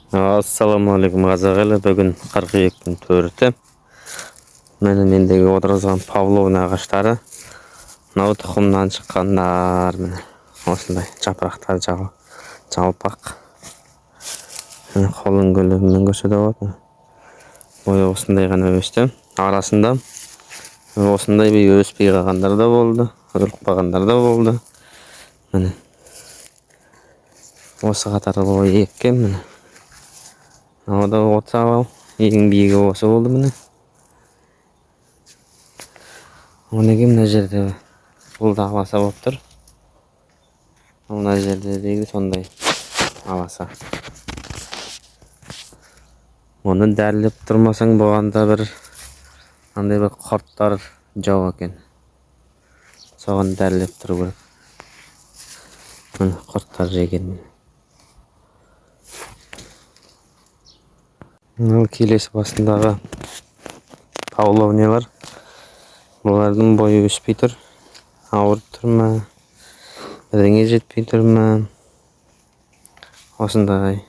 Ассаламу алейкум қазақ елі. Бүгін 42-тің 4-і. Мені мендегі отырғызған павловна ағаштары. Мынау тұқымнан шыққандар. Міне осындай жапырақтары жалпақ. Қолын гүлімен көрсете болады. Бойы осындай ғана өсті. Арасында осындай бір өспей қалғандар да болды, ұрықпағандар да болды. Міне осы қатары бойы еккен. Міне Ода отсау, ең биігі осы болды міне. Онеге мына жерде бұл да аласа болып тұр. Мына жерде дейді сондай аласа. Оны дәрлеп тұрмасаң болғанда бір андай бір құрттар жау екен. Соған дәрлеп тұру керек. Міне құрттар жеген. Келесі басындағы павловнялар. Бұлардың бойы өспей тұр. Ауырып тұр ма? Бірдеңе жетпей тұр ма? Осындай